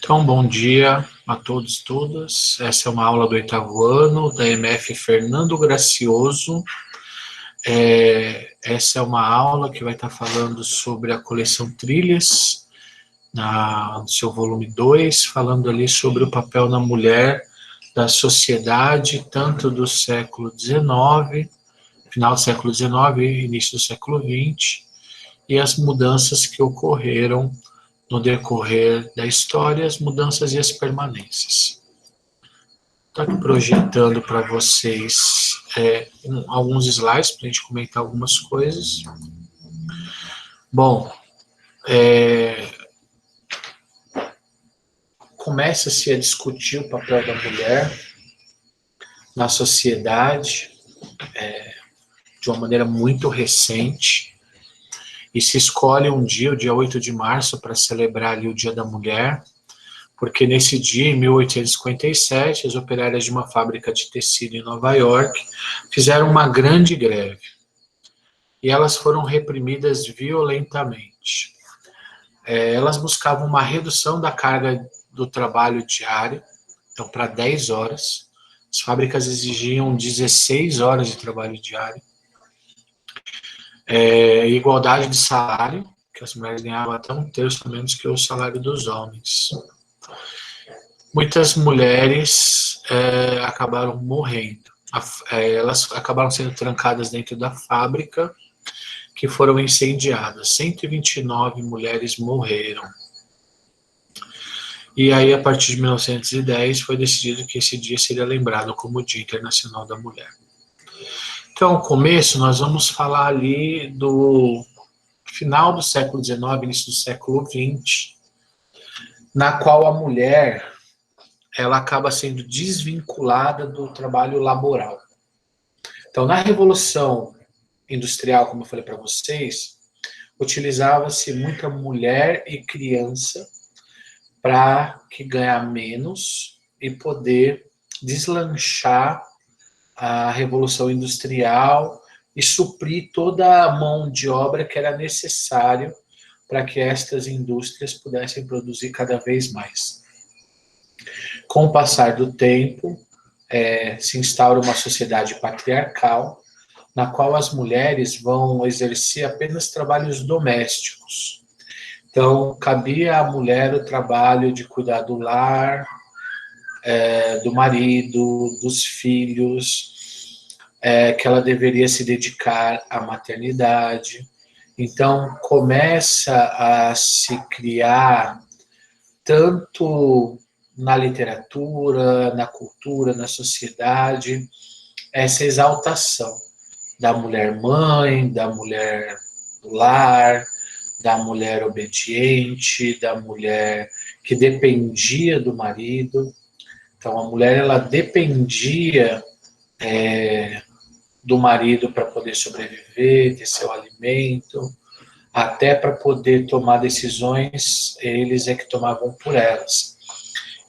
Então, bom dia a todos e todas. Essa é uma aula do 8º ano da MF Fernando Gracioso. Essa é uma aula que vai estar falando sobre a coleção Trilhas, no seu volume 2, falando ali sobre o papel da mulher da sociedade, tanto do século XIX, final do século XIX e início do século XX, e as mudanças que ocorreram no decorrer da história, as mudanças e as permanências. Estou aqui projetando para vocês alguns slides para a gente comentar algumas coisas. Bom, começa-se a discutir o papel da mulher na sociedade de uma maneira muito recente, e se escolhe um dia, o dia 8 de março, para celebrar ali o Dia da Mulher, porque nesse dia, em 1857, as operárias de uma fábrica de tecido em Nova York fizeram uma grande greve, e elas foram reprimidas violentamente. Elas buscavam uma redução da carga do trabalho diário, então para 10 horas, as fábricas exigiam 16 horas de trabalho diário, igualdade de salário, que as mulheres ganhavam até 1/3 menos que o salário dos homens. Muitas mulheres acabaram morrendo. Elas acabaram sendo trancadas dentro da fábrica, que foram incendiadas. 129 mulheres morreram. E aí, a partir de 1910, foi decidido que esse dia seria lembrado como o Dia Internacional da Mulher. Então, no começo, nós vamos falar ali do final do século XIX, início do século XX, na qual a mulher ela acaba sendo desvinculada do trabalho laboral. Então, na Revolução Industrial, como eu falei para vocês, utilizava-se muita mulher e criança para que ganhar menos e poder deslanchar a Revolução Industrial e suprir toda a mão de obra que era necessário para que estas indústrias pudessem produzir cada vez mais. Com o passar do tempo, se instaura uma sociedade patriarcal, na qual as mulheres vão exercer apenas trabalhos domésticos. Então, cabia à mulher o trabalho de cuidar do lar, do marido, dos filhos, que ela deveria se dedicar à maternidade. Então, começa a se criar, tanto na literatura, na cultura, na sociedade, essa exaltação da mulher mãe, da mulher do lar, da mulher obediente, da mulher que dependia do marido. Então, a mulher ela dependia do marido para poder sobreviver, ter seu alimento, até para poder tomar decisões, eles é que tomavam por elas.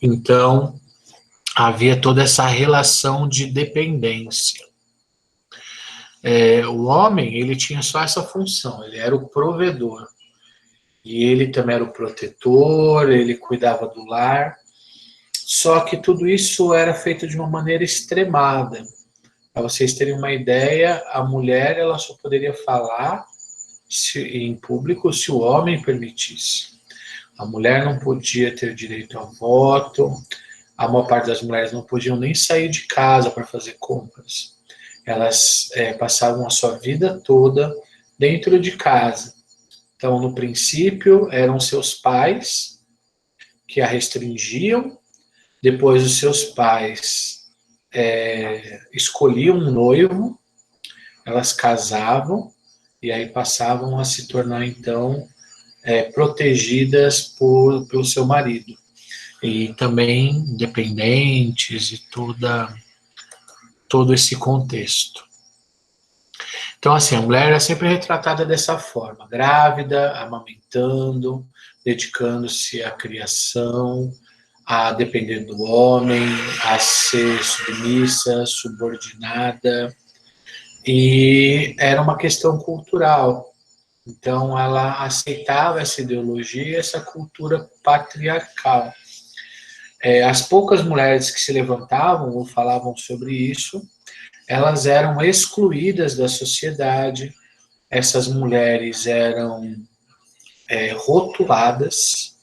Então, havia toda essa relação de dependência. O homem, ele tinha só essa função, ele era o provedor. E ele também era o protetor, ele cuidava do lar. Só que tudo isso era feito de uma maneira extremada. Para vocês terem uma ideia, a mulher ela só poderia falar em público se o homem permitisse. A mulher não podia ter direito ao voto, a maior parte das mulheres não podiam nem sair de casa para fazer compras. Elas passavam a sua vida toda dentro de casa. Então, no princípio, eram seus pais que a restringiam, depois os seus pais escolhiam um noivo, elas casavam, e aí passavam a se tornar, então, protegidas pelo seu marido. E também dependentes e todo esse contexto. Então, assim, a mulher é sempre retratada dessa forma, grávida, amamentando, dedicando-se à criação, a depender do homem, a ser submissa, subordinada, e era uma questão cultural. Então, ela aceitava essa ideologia, essa cultura patriarcal. As poucas mulheres que se levantavam ou falavam sobre isso, elas eram excluídas da sociedade, essas mulheres eram rotuladas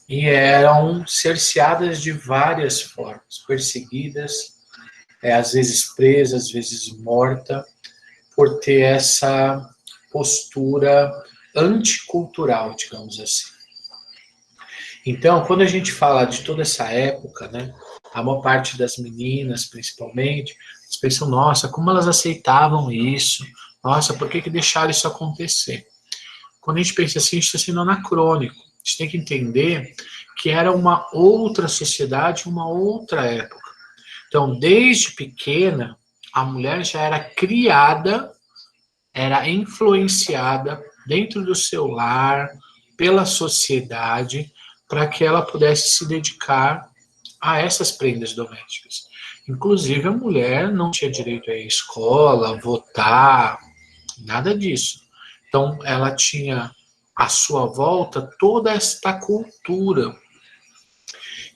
e eram cerceadas de várias formas, perseguidas, às vezes presa, às vezes morta, por ter essa postura anticultural, digamos assim. Então, quando a gente fala de toda essa época, né, a maior parte das meninas, principalmente, elas pensam, nossa, como elas aceitavam isso? Nossa, por que deixaram isso acontecer? Quando a gente pensa assim, a gente está sendo anacrônico. A gente tem que entender que era uma outra sociedade, uma outra época. Então, desde pequena, a mulher já era criada, era influenciada dentro do seu lar, pela sociedade, para que ela pudesse se dedicar a essas prendas domésticas. Inclusive, a mulher não tinha direito a ir à escola, votar, nada disso. Então, ela tinha à sua volta toda esta cultura.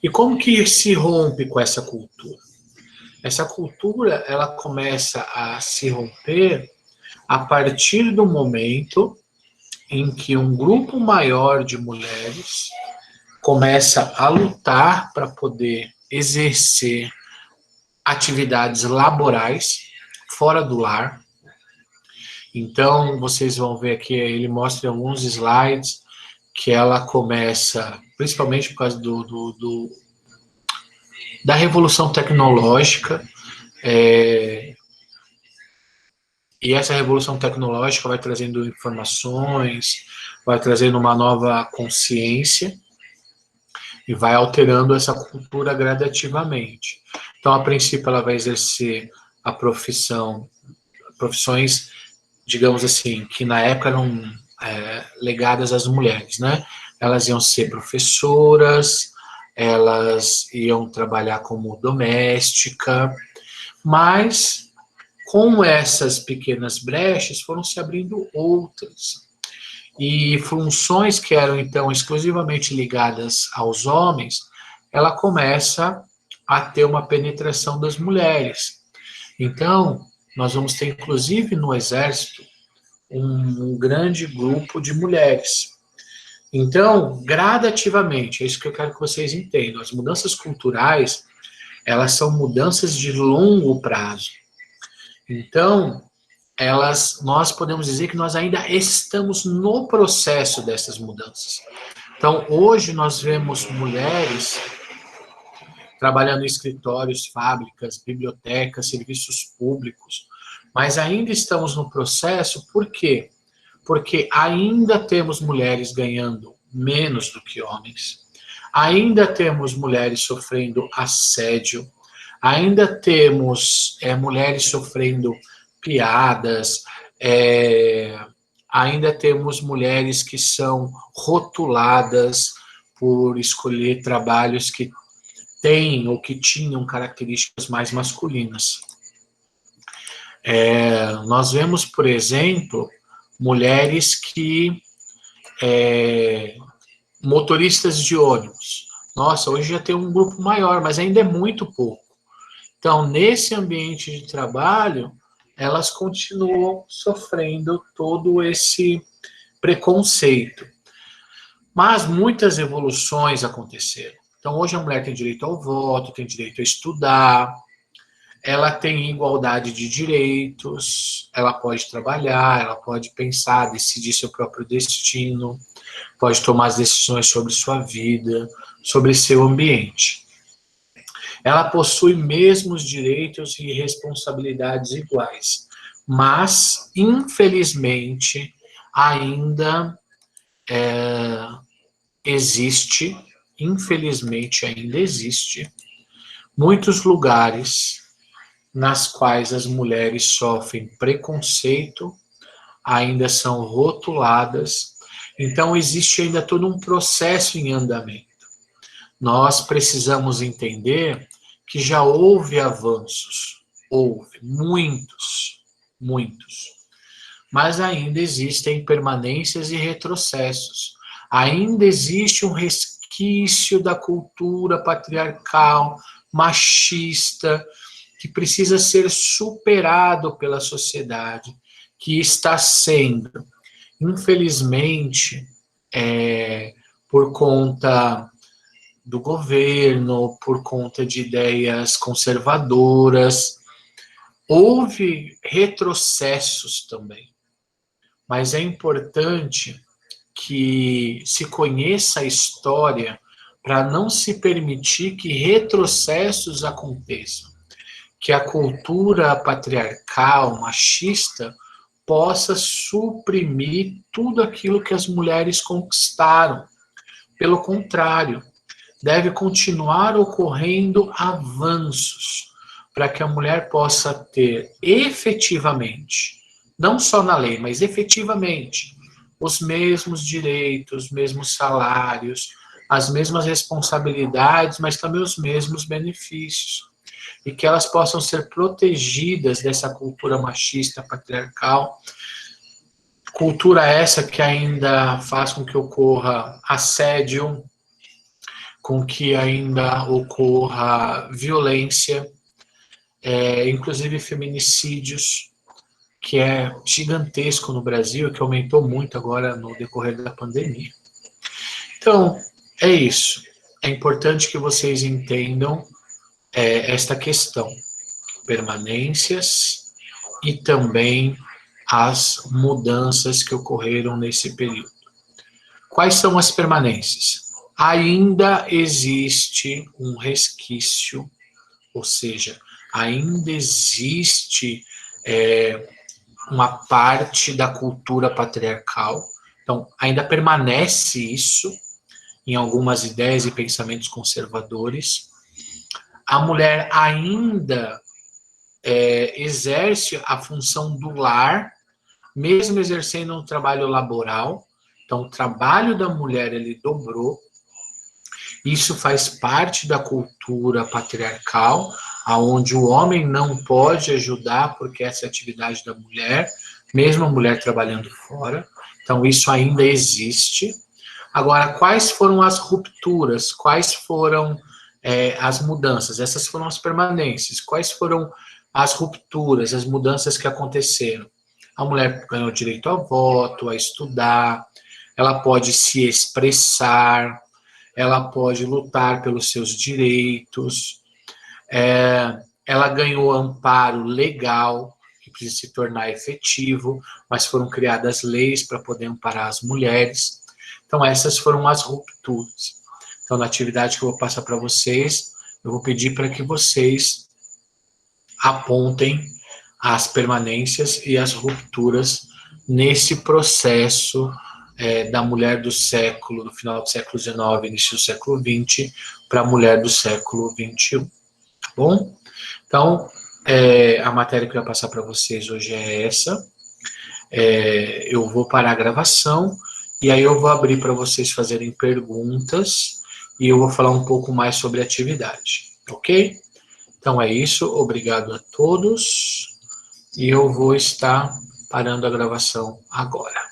E como que se rompe com essa cultura? Essa cultura, ela começa a se romper a partir do momento em que um grupo maior de mulheres começa a lutar para poder exercer atividades laborais fora do lar. Então, vocês vão ver aqui, ele mostra alguns slides que ela começa, principalmente por causa da revolução tecnológica, e essa revolução tecnológica vai trazendo informações, vai trazendo uma nova consciência e vai alterando essa cultura gradativamente. Então, a princípio, ela vai exercer a profissões, digamos assim, que na época eram legadas às mulheres, né? Elas iam ser professoras, elas iam trabalhar como doméstica, mas com essas pequenas brechas foram se abrindo outras. E funções que eram então exclusivamente ligadas aos homens, ela começa a ter uma penetração das mulheres. Então, nós vamos ter inclusive no exército um grande grupo de mulheres. Então, gradativamente, é isso que eu quero que vocês entendam. As mudanças culturais, elas são mudanças de longo prazo. Então, nós podemos dizer que nós ainda estamos no processo dessas mudanças. Então, hoje nós vemos mulheres trabalhando em escritórios, fábricas, bibliotecas, serviços públicos, mas ainda estamos no processo, por quê? Porque ainda temos mulheres ganhando menos do que homens, ainda temos mulheres sofrendo assédio, ainda temos mulheres sofrendo piadas, ainda temos mulheres que são rotuladas por escolher trabalhos que têm ou que tinham características mais masculinas. Nós vemos, por exemplo, mulheres que motoristas de ônibus. Nossa, hoje já tem um grupo maior, mas ainda é muito pouco. Então, nesse ambiente de trabalho, elas continuam sofrendo todo esse preconceito. Mas muitas evoluções aconteceram. Então, hoje a mulher tem direito ao voto, tem direito a estudar, ela tem igualdade de direitos, ela pode trabalhar, ela pode pensar, decidir seu próprio destino, pode tomar as decisões sobre sua vida, sobre seu ambiente. Ela possui mesmos direitos e responsabilidades iguais, mas, infelizmente, ainda existe muitos lugares nas quais as mulheres sofrem preconceito, ainda são rotuladas, então existe ainda todo um processo em andamento. Nós precisamos entender que já houve avanços, houve muitos, mas ainda existem permanências e retrocessos. Ainda existe um resquício resquício da cultura patriarcal, machista, que precisa ser superado pela sociedade, que está sendo, infelizmente, por conta do governo, por conta de ideias conservadoras, houve retrocessos também. Mas é importante que se conheça a história para não se permitir que retrocessos aconteçam, que a cultura patriarcal, machista, possa suprimir tudo aquilo que as mulheres conquistaram. Pelo contrário, deve continuar ocorrendo avanços para que a mulher possa ter efetivamente, não só na lei, mas efetivamente, os mesmos direitos, os mesmos salários, as mesmas responsabilidades, mas também os mesmos benefícios. E que elas possam ser protegidas dessa cultura machista, patriarcal, cultura essa que ainda faz com que ocorra assédio, com que ainda ocorra violência, inclusive feminicídios, que é gigantesco no Brasil, que aumentou muito agora no decorrer da pandemia. Então, é isso. É importante que vocês entendam esta questão, permanências e também as mudanças que ocorreram nesse período. Quais são as permanências? Ainda existe um resquício, ou seja, ainda existe uma parte da cultura patriarcal, então ainda permanece isso em algumas ideias e pensamentos conservadores. A mulher ainda exerce a função do lar, mesmo exercendo um trabalho laboral. Então, o trabalho da mulher, ele dobrou. Isso faz parte da cultura patriarcal, onde o homem não pode ajudar, porque essa é a atividade da mulher, mesmo a mulher trabalhando fora. Então, isso ainda existe. Agora, quais foram as rupturas? Quais foram as mudanças? Essas foram as permanências. Quais foram as rupturas, as mudanças que aconteceram? A mulher ganhou direito ao voto, a estudar, ela pode se expressar, ela pode lutar pelos seus direitos, ela ganhou amparo legal, que precisa se tornar efetivo, mas foram criadas leis para poder amparar as mulheres. Então, essas foram as rupturas. Então, na atividade que eu vou passar para vocês, eu vou pedir para que vocês apontem as permanências e as rupturas nesse processo da mulher do final do século XIX, início do século XX, para a mulher do século XXI. Tá bom? Então, a matéria que eu vou passar para vocês hoje é essa. Eu vou parar a gravação e aí eu vou abrir para vocês fazerem perguntas e eu vou falar um pouco mais sobre a atividade, ok? Então é isso, obrigado a todos e eu vou estar parando a gravação agora.